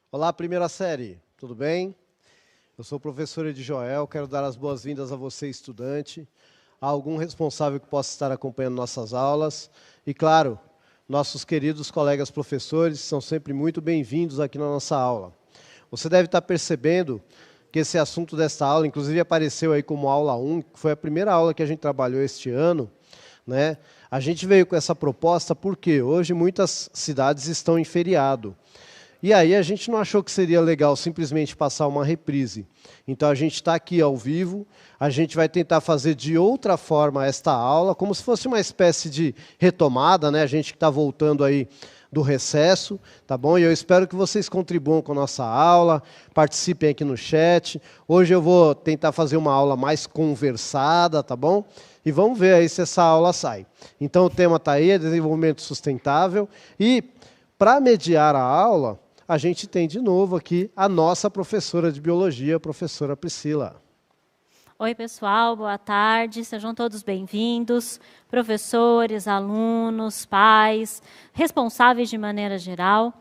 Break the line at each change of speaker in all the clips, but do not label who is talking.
Olá, primeira série, tudo bem? Eu sou o professor Edjoel, quero dar as boas-vindas a você, estudante, a algum responsável que possa estar acompanhando nossas aulas e, claro, nossos queridos colegas professores são sempre muito bem-vindos aqui na nossa aula. Você deve estar percebendo que esse assunto desta aula, inclusive apareceu aí como aula 1, que foi a primeira aula que a gente trabalhou este ano, né? A gente veio com essa proposta porque hoje muitas cidades estão em feriado. E aí a gente não achou que seria legal simplesmente passar uma reprise. Então a gente está aqui ao vivo, a gente vai tentar fazer de outra forma esta aula, como se fosse uma espécie de retomada, né? A gente que está voltando aí do recesso, tá bom? E eu espero que vocês contribuam com a nossa aula, participem aqui no chat. Hoje eu vou tentar fazer uma aula mais conversada, tá bom? E vamos ver aí se essa aula sai. Então o tema está aí, é desenvolvimento sustentável. E para mediar a aula, a gente tem de novo aqui a nossa professora de biologia, a professora Priscila.
Oi, pessoal, boa tarde, sejam todos bem-vindos, professores, alunos, pais, responsáveis de maneira geral.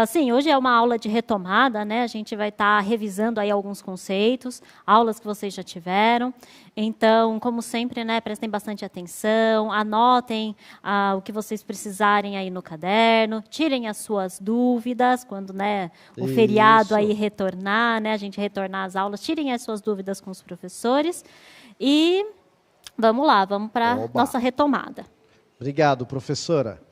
Sim, hoje é uma aula de retomada, né? A gente vai estar revisando aí alguns conceitos, aulas que vocês já tiveram. Então, como sempre, né, prestem bastante atenção, anotem o que vocês precisarem aí no caderno, tirem as suas dúvidas quando, né, o feriado aí retornar, né, a gente retornar às aulas, tirem as suas dúvidas com os professores e vamos lá, vamos para a nossa retomada.
Obrigado, professora.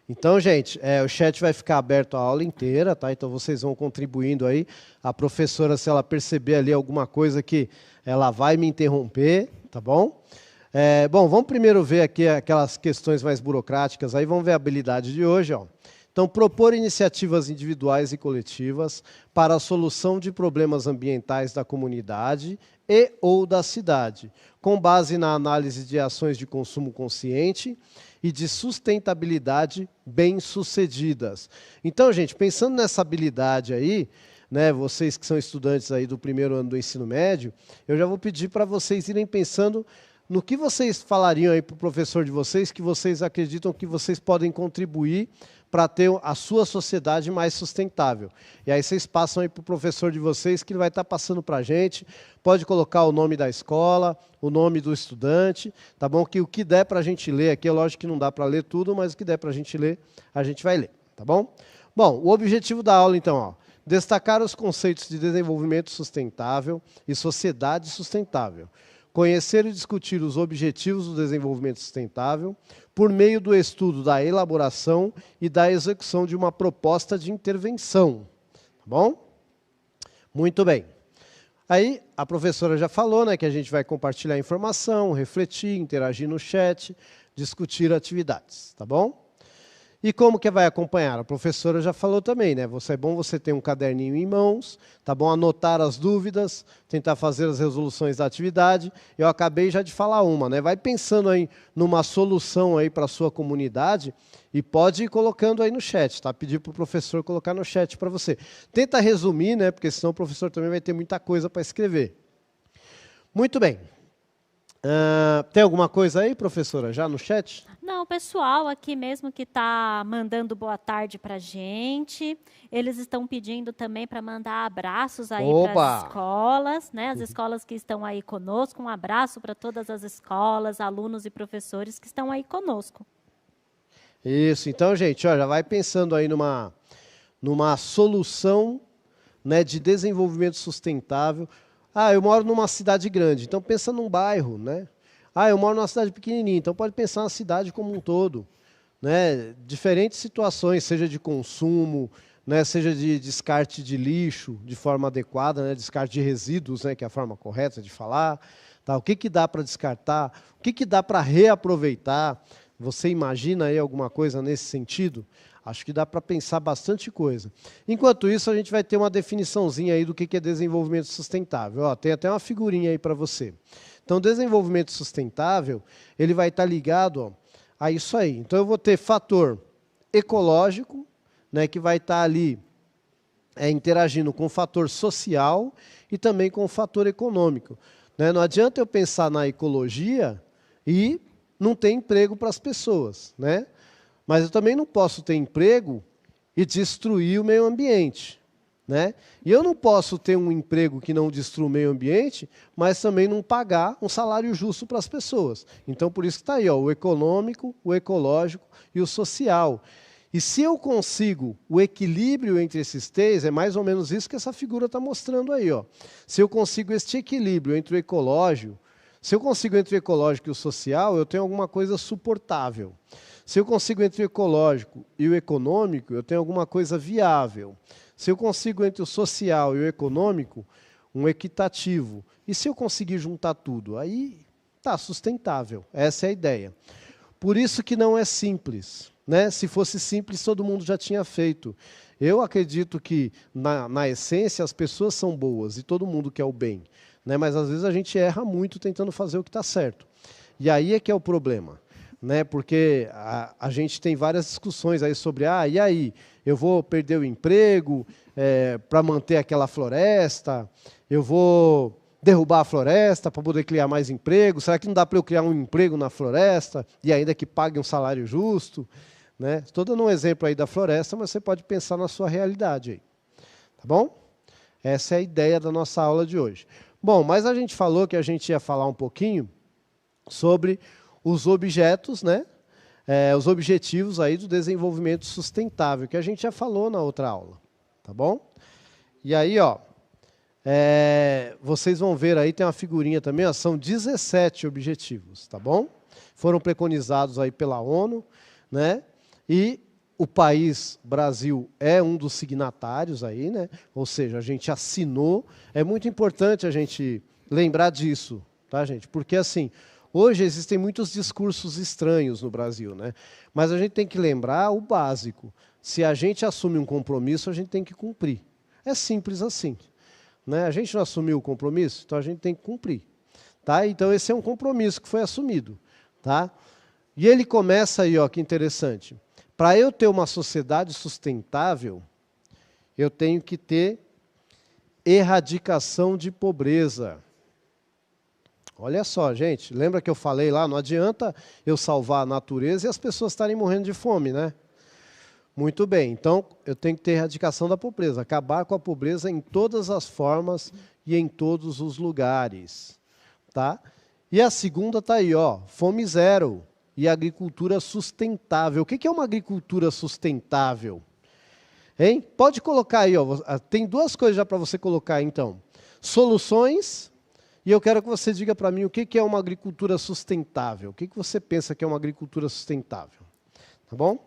Então, gente, o chat vai ficar aberto a aula inteira, tá? Então vocês vão contribuindo aí. A professora, se ela perceber ali alguma coisa que ela vai me interromper, tá bom? Bom, vamos primeiro ver aqui aquelas questões mais burocráticas, aí vamos ver a habilidade de hoje, ó. Então, propor iniciativas individuais e coletivas para a solução de problemas ambientais da comunidade e ou da cidade, com base na análise de ações de consumo consciente e de sustentabilidade bem-sucedidas. Então, gente, pensando nessa habilidade aí, né, vocês que são estudantes aí do primeiro ano do ensino médio, eu já vou pedir para vocês irem pensando no que vocês falariam aí para o professor de vocês, que vocês acreditam que vocês podem contribuir para ter a sua sociedade mais sustentável. E aí vocês passam aí para o professor de vocês, que ele vai estar passando para a gente. Pode colocar o nome da escola, o nome do estudante, tá bom? Que o que der para a gente ler aqui, é lógico que não dá para ler tudo, mas o que der para a gente ler, a gente vai ler, tá bom? Bom, o objetivo da aula, então, ó, destacar os conceitos de desenvolvimento sustentável e sociedade sustentável. Conhecer e discutir os objetivos do desenvolvimento sustentável por meio do estudo da elaboração e da execução de uma proposta de intervenção. Tá bom? Muito bem. Aí, a professora já falou, né, que a gente vai compartilhar informação, refletir, interagir no chat, discutir atividades, tá bom? E como que vai acompanhar? A professora já falou também, né? É bom você ter um caderninho em mãos, tá bom? Anotar as dúvidas, tentar fazer as resoluções da atividade. Eu acabei já de falar uma, né? Vai pensando aí numa solução aí para a sua comunidade e pode ir colocando aí no chat, tá? Pedir para o professor colocar no chat para você. Tenta resumir, né? Porque senão o professor também vai ter muita coisa para escrever. Muito bem. Tem alguma coisa aí, professora, já no chat?
Não, o pessoal aqui mesmo que está mandando boa tarde para a gente, eles estão pedindo também para mandar abraços aí para as escolas, né? As escolas que estão aí conosco, um abraço para todas as escolas, alunos e professores que estão aí conosco.
Isso, então, gente, ó, já vai pensando aí numa solução, né, de desenvolvimento sustentável. Ah, eu moro numa cidade grande, então pensa num bairro, né? Ah, eu moro numa cidade pequenininha, então pode pensar na cidade como um todo, né? Diferentes situações, seja de consumo, né, seja de descarte de lixo de forma adequada, né, descarte de resíduos, né, que é a forma correta de falar, tá? O que dá para descartar, o que dá para reaproveitar. Você imagina aí alguma coisa nesse sentido? Acho que dá para pensar bastante coisa. Enquanto isso, a gente vai ter uma definiçãozinha aí do que é desenvolvimento sustentável. Ó, tem até uma figurinha aí para você. Então, desenvolvimento sustentável, ele vai estar ligado, ó, a isso aí. Então, eu vou ter fator ecológico, né, que vai estar ali interagindo com o fator social e também com o fator econômico. Né? Não adianta eu pensar na ecologia e não ter emprego para as pessoas, né? Mas eu também não posso ter emprego e destruir o meio ambiente. né? E eu não posso ter um emprego que não destrua o meio ambiente, mas também não pagar um salário justo para as pessoas. Então, por isso que está aí, ó, o econômico, o ecológico e o social. E se eu consigo o equilíbrio entre esses três, é mais ou menos isso que essa figura está mostrando aí, ó. Se eu consigo este equilíbrio entre o ecológico, se eu consigo entre o ecológico e o social, eu tenho alguma coisa suportável. Se eu consigo entre o ecológico e o econômico, eu tenho alguma coisa viável. Se eu consigo entre o social e o econômico, um equitativo. E se eu conseguir juntar tudo, aí está sustentável. Essa é a ideia. Por isso que não é simples, né? Se fosse simples, todo mundo já tinha feito. Eu acredito que, na essência, as pessoas são boas e todo mundo quer o bem, né? Mas, às vezes, a gente erra muito tentando fazer o que está certo. E aí é que é o problema, né? Porque a gente tem várias discussões aí sobre, e aí? Eu vou perder o emprego para manter aquela floresta, eu vou derrubar a floresta para poder criar mais emprego, será que não dá para eu criar um emprego na floresta e ainda que pague um salário justo? Né? Estou dando um exemplo aí da floresta, mas você pode pensar na sua realidade aí. Tá bom? Essa é a ideia da nossa aula de hoje. Bom, mas a gente falou que a gente ia falar um pouquinho sobre os objetos, né? Os objetivos aí do desenvolvimento sustentável, que a gente já falou na outra aula, tá bom? E aí, ó, vocês vão ver aí, tem uma figurinha também, ó, são 17 objetivos, tá bom? Foram preconizados aí pela ONU, né? E o país, Brasil, é um dos signatários aí, né? Ou seja, a gente assinou. É muito importante a gente lembrar disso, tá, gente? Porque, assim, hoje existem muitos discursos estranhos no Brasil, né? Mas a gente tem que lembrar o básico. Se a gente assume um compromisso, a gente tem que cumprir. É simples assim, né? A gente não assumiu o compromisso, então a gente tem que cumprir. Tá? Então esse é um compromisso que foi assumido. Tá? E ele começa aí, ó, que interessante. Para eu ter uma sociedade sustentável, eu tenho que ter erradicação de pobreza. Olha só, gente, lembra que eu falei lá, não adianta eu salvar a natureza e as pessoas estarem morrendo de fome, né? Muito bem, então eu tenho que ter erradicação da pobreza, acabar com a pobreza em todas as formas e em todos os lugares. Tá? E a segunda está aí, ó, fome zero e agricultura sustentável. O que é uma agricultura sustentável? Hein? Pode colocar aí, ó, tem duas coisas já para você colocar então. Soluções. E eu quero que você diga para mim o que é uma agricultura sustentável. O que você pensa que é uma agricultura sustentável? Tá bom?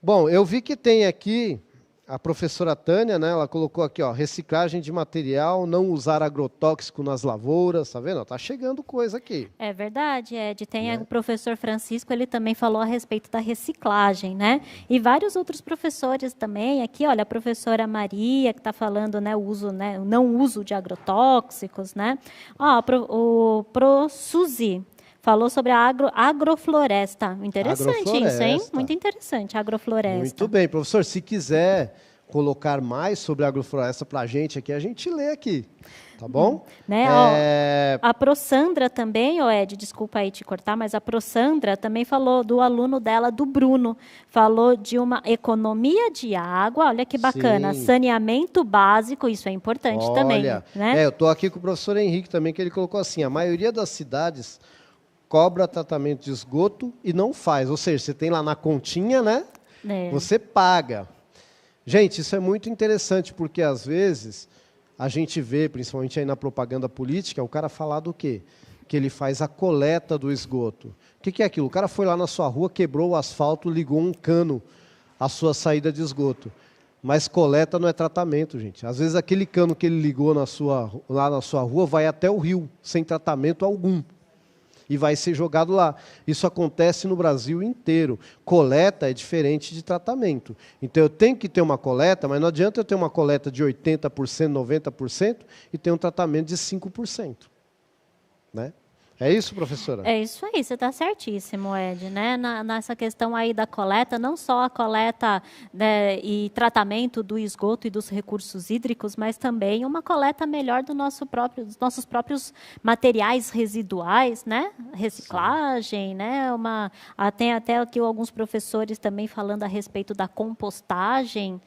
Bom, eu vi que tem aqui a professora Tânia, né? Ela colocou aqui, ó, reciclagem de material, não usar agrotóxico nas lavouras, tá vendo? Tá chegando coisa aqui.
É verdade, Ed. Tem o professor Francisco, ele também falou a respeito da reciclagem, né? E vários outros professores também. Aqui, olha, a professora Maria, que está falando, né, o não uso de agrotóxicos, né? Ó, o Pro Suzy falou sobre a agrofloresta. Interessante isso, hein? Muito interessante, a agrofloresta.
Muito bem, professor. Se quiser colocar mais sobre a agrofloresta para a gente aqui, a gente lê aqui. Tá bom?
Né? A ProSandra também, Ed, desculpa aí te cortar, mas a ProSandra também falou do aluno dela, do Bruno. Falou de uma economia de água, olha que bacana. Sim. Saneamento básico, isso é importante também. Né?
Eu estou aqui com o professor Henrique também, que ele colocou assim, a maioria das cidades cobra tratamento de esgoto e não faz. Ou seja, você tem lá na continha, né? Você paga. Gente, isso é muito interessante, porque às vezes a gente vê, principalmente aí na propaganda política, o cara falar do quê? Que ele faz a coleta do esgoto. O que é aquilo? O cara foi lá na sua rua, quebrou o asfalto, ligou um cano à sua saída de esgoto. Mas coleta não é tratamento, gente. Às vezes aquele cano que ele ligou lá na sua rua vai até o rio, sem tratamento algum. E vai ser jogado lá. Isso acontece no Brasil inteiro. Coleta é diferente de tratamento. Então, eu tenho que ter uma coleta, mas não adianta eu ter uma coleta de 80%, 90% e ter um tratamento de 5%. Né? É isso, professora?
É isso aí, você está certíssimo, Ed. Né? Nessa questão aí da coleta, não só a coleta, né, e tratamento do esgoto e dos recursos hídricos, mas também uma coleta melhor dos nossos próprios materiais residuais, né? Reciclagem, né? Tem até aqui alguns professores também falando a respeito da compostagem.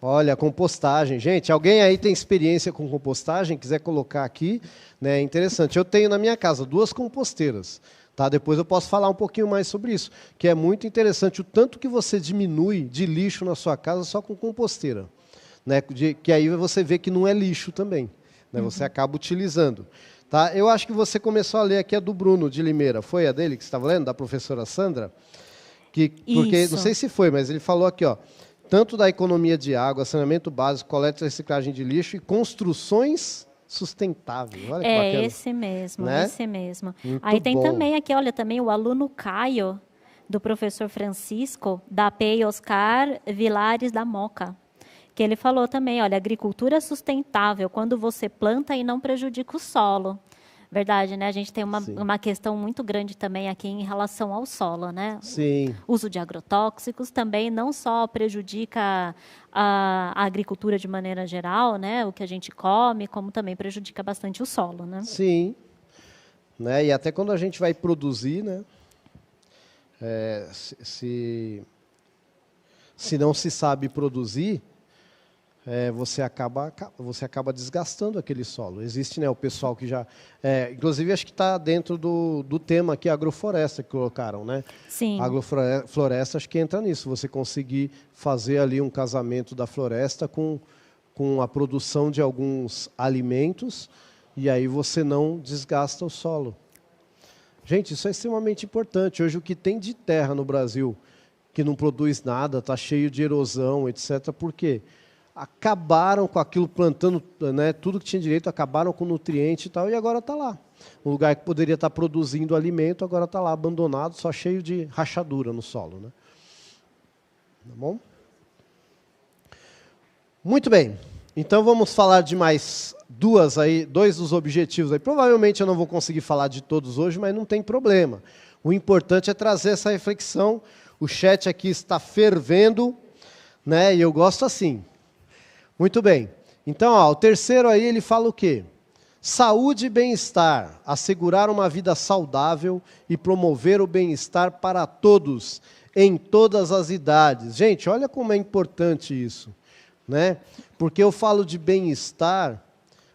Olha, compostagem. Gente, alguém aí tem experiência com compostagem? Quiser colocar aqui, né? É interessante. Eu tenho na minha casa 2 composteiras. Tá? Depois eu posso falar um pouquinho mais sobre isso, que é muito interessante o tanto que você diminui de lixo na sua casa só com composteira. Né? Que aí você vê que não é lixo também. Né? Você acaba utilizando. Tá? Eu acho que você começou a ler aqui a do Bruno de Limeira. Foi a dele que você estava lendo, da professora Sandra? Porque, não sei se foi, mas ele falou aqui, ó, tanto da economia de água, saneamento básico, coleta e reciclagem de lixo e construções sustentáveis. Olha que bacana.
Esse mesmo,
né?
esse mesmo.
Muito
Aí tem
bom.
também aqui, olha, também o aluno Caio, do professor Francisco, da PEI Oscar Vilares da Moca, que ele falou também, olha, agricultura sustentável, quando você planta e não prejudica o solo. Verdade, né? A gente tem uma questão muito grande também aqui em relação ao solo, né?
Sim.
O uso de agrotóxicos também não só prejudica a agricultura de maneira geral, né? O que a gente come, como também prejudica bastante o solo, né?
Sim. Né? E até quando a gente vai produzir, né? Se não se sabe produzir, você acaba desgastando aquele solo. Existe, né, o pessoal que já... inclusive, acho que está dentro do tema aqui, agrofloresta, que colocaram, né?
Sim.
Agrofloresta, acho que entra nisso. Você conseguir fazer ali um casamento da floresta com a produção de alguns alimentos, e aí você não desgasta o solo. Gente, isso é extremamente importante. Hoje, o que tem de terra no Brasil que não produz nada, está cheio de erosão, etc. Por quê? Acabaram com aquilo, plantando, né, tudo que tinha direito, acabaram com nutriente e tal, e agora está lá. Um lugar que poderia estar produzindo alimento, agora está lá abandonado, só cheio de rachadura no solo. Né? Tá bom? Muito bem. Então vamos falar de mais dois dos objetivos aí. Provavelmente eu não vou conseguir falar de todos hoje, mas não tem problema. O importante é trazer essa reflexão. O chat aqui está fervendo, né? E eu gosto assim. Muito bem. Então, ó, o terceiro aí, ele fala o quê? Saúde e bem-estar, assegurar uma vida saudável e promover o bem-estar para todos, em todas as idades. Gente, olha como é importante isso, né? Porque eu falo de bem-estar,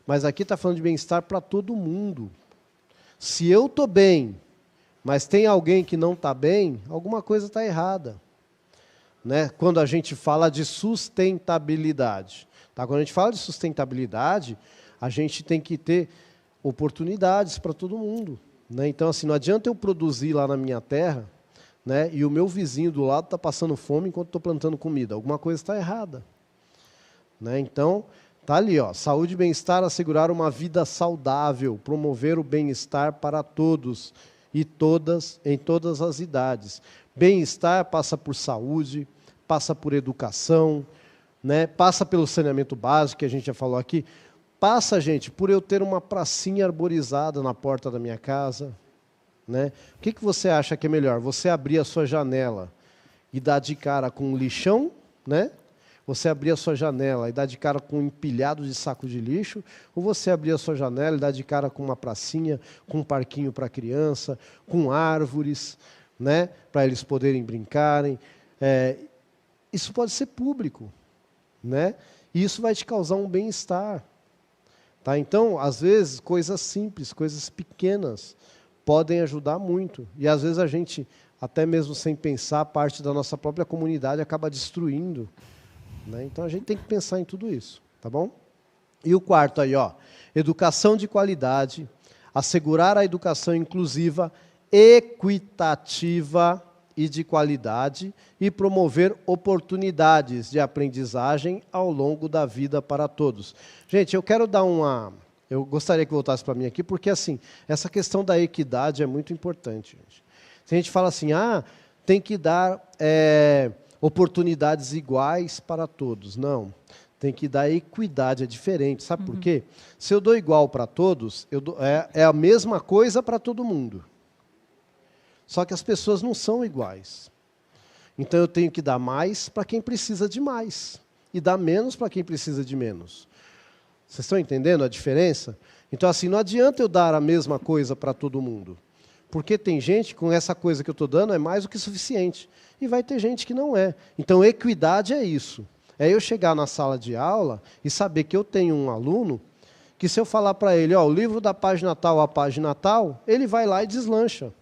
mas aqui está falando de bem-estar para todo mundo. Se eu estou bem, mas tem alguém que não está bem, alguma coisa está errada. Né? Quando a gente fala de sustentabilidade. Tá? Quando a gente fala de sustentabilidade, a gente tem que ter oportunidades para todo mundo. Né? Então, assim, não adianta eu produzir lá na minha terra, né, e o meu vizinho do lado está passando fome enquanto estou plantando comida. Alguma coisa está errada. Né? Então, está ali, ó, saúde e bem-estar, assegurar uma vida saudável, promover o bem-estar para todos e em todas as idades. Bem-estar passa por saúde, passa por educação, né? Passa pelo saneamento básico, que a gente já falou aqui. Passa, gente, por eu ter uma pracinha arborizada na porta da minha casa. Né? O que você acha que é melhor? Você abrir a sua janela e dar de cara com um lixão, né? Você abrir a sua janela e dar de cara com um empilhado de saco de lixo, ou você abrir a sua janela e dar de cara com uma pracinha, com um parquinho para criança, com árvores, né, para eles poderem brincarem. Isso pode ser público, né? E isso vai te causar um bem-estar. Tá? Então, às vezes, coisas simples, coisas pequenas, podem ajudar muito. E às vezes a gente, até mesmo sem pensar, parte da nossa própria comunidade acaba destruindo. Né? Então a gente tem que pensar em tudo isso, tá bom? E o quarto aí, ó, educação de qualidade, assegurar a educação inclusiva, equitativa e de qualidade e promover oportunidades de aprendizagem ao longo da vida para todos. Gente, eu quero dar eu gostaria que voltasse para mim aqui, porque assim, essa questão da equidade é muito importante. Gente. Se a gente fala assim, tem que dar oportunidades iguais para todos. Não, tem que dar equidade, é diferente. Sabe por quê? Se eu dou igual para todos, é a mesma coisa para todo mundo. Só que as pessoas não são iguais. Então eu tenho que dar mais para quem precisa de mais e dar menos para quem precisa de menos. Vocês estão entendendo a diferença? Então, assim, não adianta eu dar a mesma coisa para todo mundo. Porque tem gente, com essa coisa que eu estou dando, é mais do que suficiente. E vai ter gente que não é. Então, equidade é isso. É eu chegar na sala de aula e saber que eu tenho um aluno que se eu falar para ele, ó, o livro da página tal, a página tal, ele vai lá e deslancha.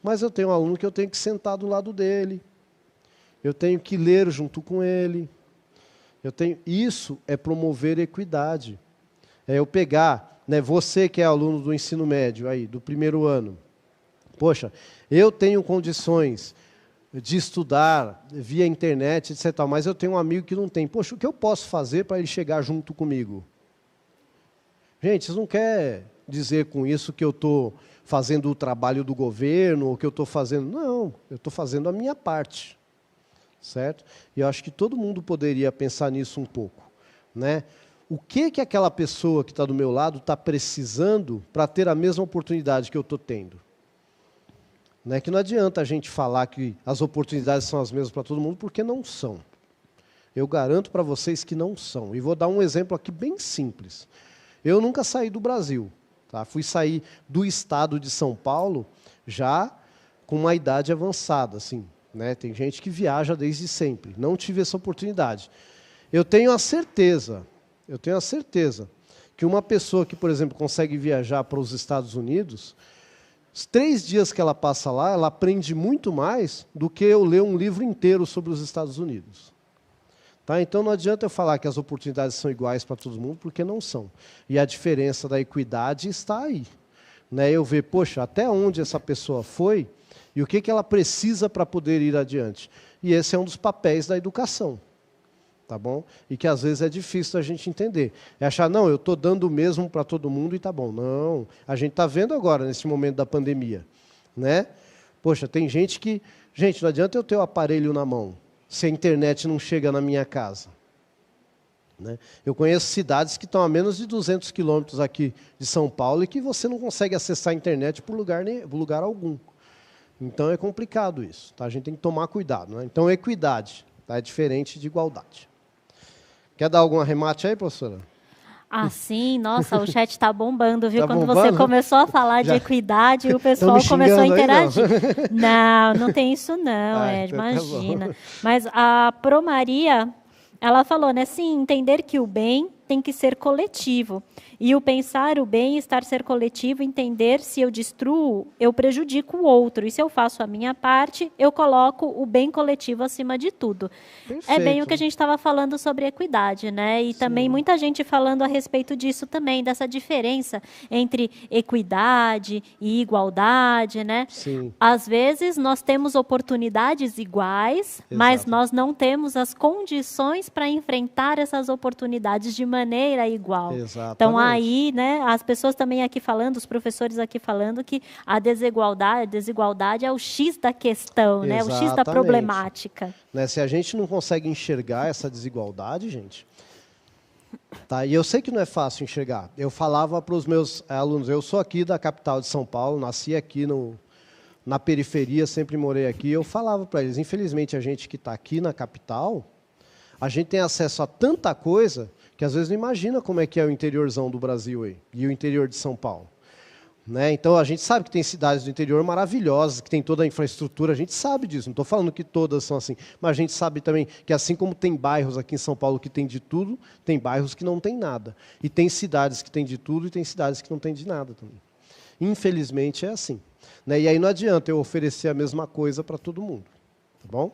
Mas eu tenho um aluno que eu tenho que sentar do lado dele, eu tenho que ler junto com ele. Isso é promover equidade. É eu pegar, né, você que é aluno do ensino médio, aí, do primeiro ano. Poxa, eu tenho condições de estudar via internet, etc. Mas eu tenho um amigo que não tem. Poxa, o que eu posso fazer para ele chegar junto comigo? Gente, vocês não querem dizer com isso que eu estou fazendo o trabalho do governo, ou que eu estou fazendo... Não, eu estou fazendo a minha parte. Certo? E eu acho que todo mundo poderia pensar nisso um pouco. Né? O que aquela pessoa que está do meu lado está precisando para ter a mesma oportunidade que eu estou tendo? Né? Que não adianta a gente falar que as oportunidades são as mesmas para todo mundo, porque não são. Eu garanto para vocês que não são. E vou dar um exemplo aqui bem simples. Eu nunca saí do Brasil. Tá? Fui sair do estado de São Paulo já com uma idade avançada. Assim, né? Tem gente que viaja desde sempre. Não tive essa oportunidade. Eu tenho a certeza que uma pessoa que, por exemplo, consegue viajar para os Estados Unidos, os 3 dias que ela passa lá, ela aprende muito mais do que eu ler um livro inteiro sobre os Estados Unidos. Tá? Então não adianta eu falar que as oportunidades são iguais para todo mundo, porque não são. E a diferença da equidade está aí. Né? Eu ver, poxa, até onde essa pessoa foi e o que ela precisa para poder ir adiante. E esse é um dos papéis da educação. Tá bom? E que às vezes é difícil a gente entender. É achar, não, eu estou dando o mesmo para todo mundo e tá bom. Não, a gente está vendo agora, nesse momento da pandemia. Né? Poxa, tem gente que... Gente, não adianta eu ter o aparelho na mão, se a internet não chega na minha casa. Né? Eu conheço cidades que estão a menos de 200 quilômetros aqui de São Paulo e que você não consegue acessar a internet por lugar algum. Então é complicado isso. Tá? A gente tem que tomar cuidado. Né? Então, equidade tá? É diferente de igualdade. Quer dar algum arremate aí, professora?
Ah, sim. Nossa, o chat está bombando, viu?
Tá
Quando
bombando?
você começou a falar de equidade, o pessoal começou a interagir. Aí, não tem isso não, Ed, então imagina. Tá. Mas a Pro Maria, ela falou, né? Sim, entender que o bem tem que ser coletivo. E o pensar o bem, estar ser coletivo, entender se eu destruo, eu prejudico o outro. E se eu faço a minha parte, eu coloco o bem coletivo acima de tudo. Perfeito. É bem o que a gente estava falando sobre equidade, né? E sim, também muita gente falando a respeito disso também, dessa diferença entre equidade e igualdade, né? Sim. Às vezes nós temos oportunidades iguais, exato, mas nós não temos as condições para enfrentar essas oportunidades de maneira igual. Exatamente. Então aí, né, as pessoas também aqui falando, os professores aqui falando que a desigualdade é o X da questão, né, o X da problemática.
Né, se a gente não consegue enxergar essa desigualdade, gente, tá? E eu sei que não é fácil enxergar. Eu falava para os meus alunos, eu sou aqui da capital de São Paulo, nasci aqui na periferia, sempre morei aqui, eu falava para eles, infelizmente a gente que está aqui na capital, a gente tem acesso a tanta coisa que às vezes não imagina como é que é o interiorzão do Brasil aí, e o interior de São Paulo. Né? Então, a gente sabe que tem cidades do interior maravilhosas, que tem toda a infraestrutura, a gente sabe disso, não estou falando que todas são assim, mas a gente sabe também que assim como tem bairros aqui em São Paulo que tem de tudo, tem bairros que não tem nada. E tem cidades que tem de tudo e tem cidades que não tem de nada também. Infelizmente é assim. Né? E aí não adianta eu oferecer a mesma coisa para todo mundo. Tá bom?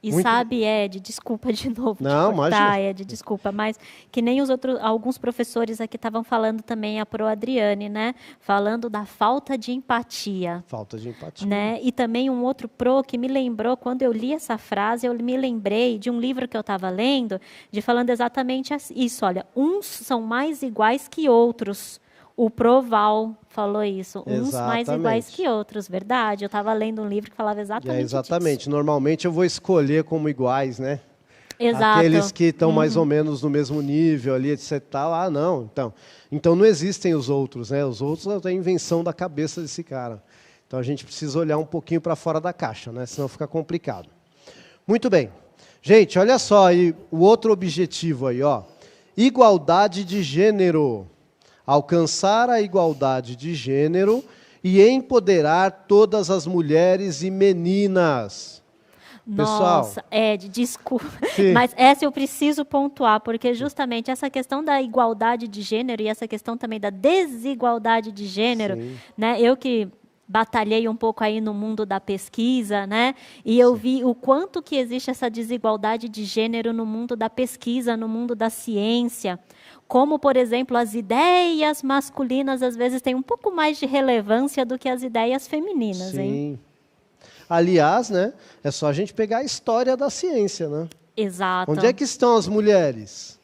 E muito... sabe, Ed, desculpa de novo
não,
te cortar, Ed, desculpa, mas que nem alguns professores aqui estavam falando também, a Pro Adriane, né? Falando da falta de empatia.
Falta de empatia.
Né? E também um outro Pro que me lembrou, quando eu li essa frase, eu me lembrei de um livro que eu estava lendo, de falando exatamente isso, olha, uns são mais iguais que outros. O Proval falou isso, uns exatamente. Mais iguais que outros, verdade? Eu estava lendo um livro que falava exatamente
exatamente. Disso. Normalmente eu vou escolher como iguais, né?
Exato.
Aqueles que estão mais ou menos no mesmo nível ali, etc. Ah, não. Então não existem os outros, né? Os outros é a invenção da cabeça desse cara. Então a gente precisa olhar um pouquinho para fora da caixa, né? Senão fica complicado. Muito bem. Gente, olha só aí o outro objetivo aí, ó. Igualdade de gênero. Alcançar a igualdade de gênero e empoderar todas as mulheres e meninas. Pessoal,
Nossa, Ed, desculpa,
sim,
mas essa eu preciso pontuar, porque justamente essa questão da igualdade de gênero e essa questão também da desigualdade de gênero,
sim,
né? Eu que batalhei um pouco aí no mundo da pesquisa, né? E eu
sim.
vi o quanto que existe essa desigualdade de gênero no mundo da pesquisa, no mundo da ciência. Como, por exemplo, as ideias masculinas às vezes têm um pouco mais de relevância do que as ideias femininas, hein?
Sim. Aliás, né, é só a gente pegar a história da ciência, né? Onde é
Exato.
que estão as mulheres?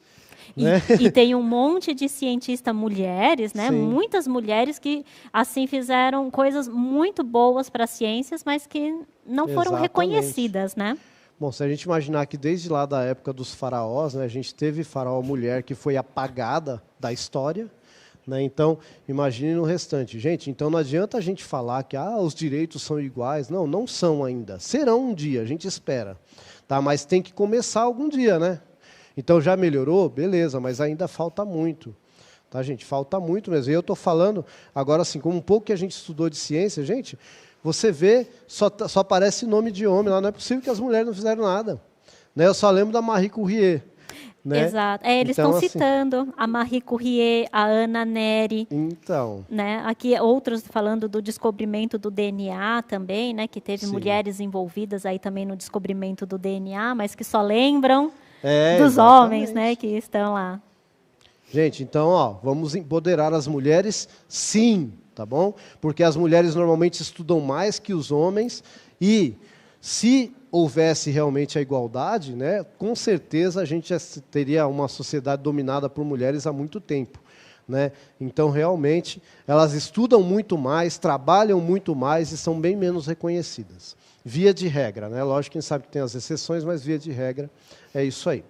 Né?
E tem um monte de cientistas mulheres, né?
Sim,
Muitas mulheres que assim fizeram coisas muito boas para as ciências, mas que não foram
exatamente.
reconhecidas, né?
Bom, se a gente imaginar que desde lá da época dos faraós, né, a gente teve faraó mulher que foi apagada da história, né? Então, imagine no restante. Gente, então não adianta a gente falar que os direitos são iguais. Não, não são ainda. Serão um dia, a gente espera. Tá? Mas tem que começar algum dia, né? Então já melhorou? Beleza, mas ainda falta muito. Tá, gente? Falta muito mesmo. E eu estou falando agora assim, como um pouco que a gente estudou de ciência, gente, você vê, só aparece nome de homem lá. Não é possível que as mulheres não fizeram nada. Né? Eu só lembro da Marie Curie. Né?
Exato. É, eles estão
Então, assim,
citando a Marie Curie, a Ana Neri,
então,
né? Aqui outros falando do descobrimento do DNA também, né? Que teve
sim.
mulheres envolvidas aí também no descobrimento do DNA, mas que só lembram
É,
dos homens, né?
exatamente.
Que estão lá.
Gente, então, ó, vamos empoderar as mulheres, sim, tá bom? Porque as mulheres normalmente estudam mais que os homens e se houvesse realmente a igualdade, né, com certeza a gente já teria uma sociedade dominada por mulheres há muito tempo, né? Então, realmente, elas estudam muito mais, trabalham muito mais e são bem menos reconhecidas. Via de regra, né? Lógico que a gente sabe que tem as exceções, mas via de regra é isso aí.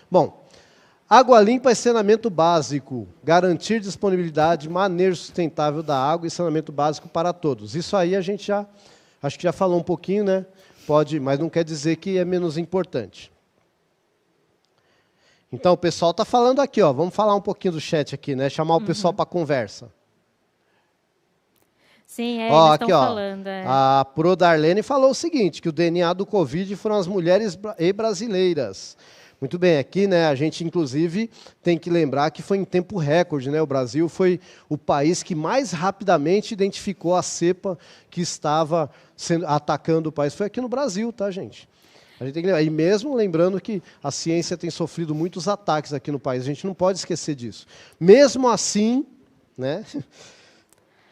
Bom, água limpa e saneamento básico. Garantir disponibilidade, manejo sustentável da água e saneamento básico para todos. Isso aí a gente já, acho que já falou um pouquinho, né? Pode, mas não quer dizer que é menos importante. Então, o pessoal está falando aqui, ó. Vamos falar um pouquinho do chat aqui, né? Chamar o pessoal para conversa.
Sim,
Ó,
eles estão
aqui, ó.
falando.
A Pro Darlene falou o seguinte, que o DNA do Covid foram as mulheres e brasileiras. Muito bem, aqui, né, a gente, inclusive, tem que lembrar que foi em tempo recorde, né? O Brasil foi o país que mais rapidamente identificou a cepa que estava atacando o país. Foi aqui no Brasil, tá, gente? A gente tem que lembrar. E mesmo lembrando que a ciência tem sofrido muitos ataques aqui no país, a gente não pode esquecer disso. Mesmo assim, né?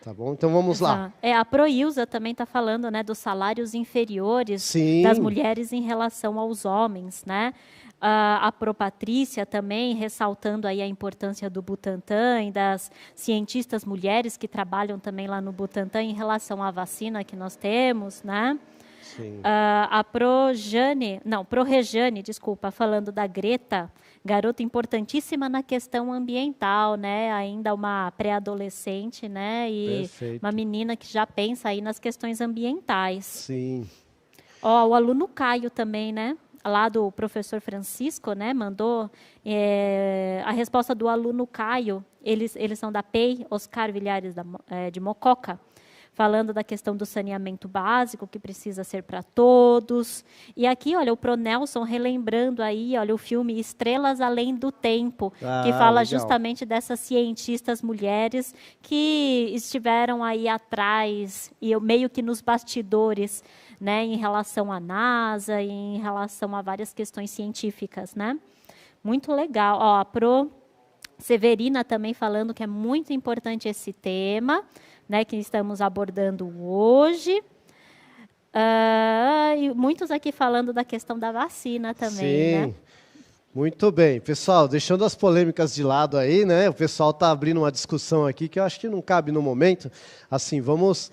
Tá bom? Então vamos lá.
Exato. A Proilza também está falando, né, dos salários inferiores das
Sim,
mulheres em relação aos homens, né? A Pro Patrícia também ressaltando aí a importância do Butantan e das cientistas mulheres que trabalham também lá no Butantan em relação à vacina que nós temos, né?
sim.
A Prorejane, desculpa, falando da Greta, garota importantíssima na questão ambiental, né? Ainda uma pré-adolescente, né? E uma
Perfeito.
menina que já pensa aí nas questões ambientais.
Sim.
Ó, o aluno Caio também, né? Lá do professor Francisco, né? Mandou a resposta do aluno Caio. Eles são da PEI, Oscar Vilhares de Mococa, falando da questão do saneamento básico, que precisa ser para todos. E aqui, olha, o Pronelson relembrando aí, olha, o filme Estrelas Além do Tempo, que fala
Legal.
justamente dessas cientistas mulheres que estiveram aí atrás, e meio que nos bastidores, né, em relação à NASA, e em relação a várias questões científicas, né? Muito legal. Ó, a Pro Severina também falando que é muito importante esse tema, né, que estamos abordando hoje. E muitos aqui falando da questão da vacina também, né?
Sim. Muito bem. Pessoal, deixando as polêmicas de lado aí, né? O pessoal está abrindo uma discussão aqui que eu acho que não cabe no momento. Assim, vamos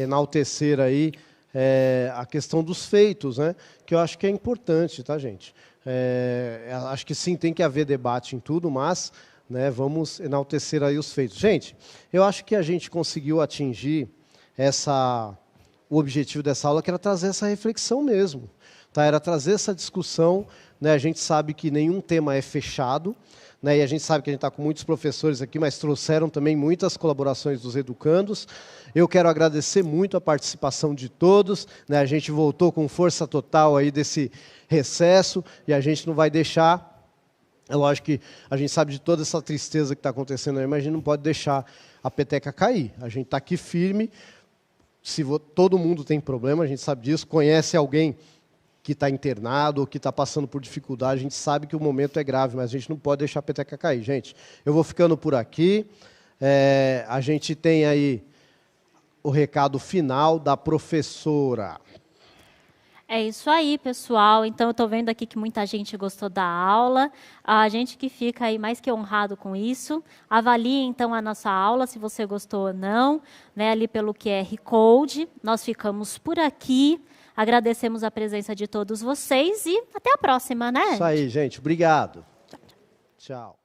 enaltecer aí a questão dos feitos, né? Que eu acho que é importante, tá, gente? Acho que sim, tem que haver debate em tudo, mas, né, vamos enaltecer aí os feitos. Gente, eu acho que a gente conseguiu atingir o objetivo dessa aula, que era trazer essa reflexão mesmo. Tá? Era trazer essa discussão, né? A gente sabe que nenhum tema é fechado, né? E a gente sabe que a gente está com muitos professores aqui, mas trouxeram também muitas colaborações dos educandos. Eu quero agradecer muito a participação de todos, né? A gente voltou com força total aí desse recesso e a gente não vai deixar. É lógico que a gente sabe de toda essa tristeza que está acontecendo aí, mas a gente não pode deixar a peteca cair. A gente está aqui firme. Se todo mundo tem problema, a gente sabe disso, conhece alguém que está internado ou que está passando por dificuldade, a gente sabe que o momento é grave, mas a gente não pode deixar a peteca cair. Gente, eu vou ficando por aqui. A gente tem aí o recado final da professora.
É isso aí, pessoal. Então, eu estou vendo aqui que muita gente gostou da aula. A gente que fica aí mais que honrado com isso. Avalie, então, a nossa aula, se você gostou ou não, né, ali pelo QR Code. Nós ficamos por aqui. Agradecemos a presença de todos vocês e até a próxima, né?
Isso aí, gente. Obrigado. Tchau.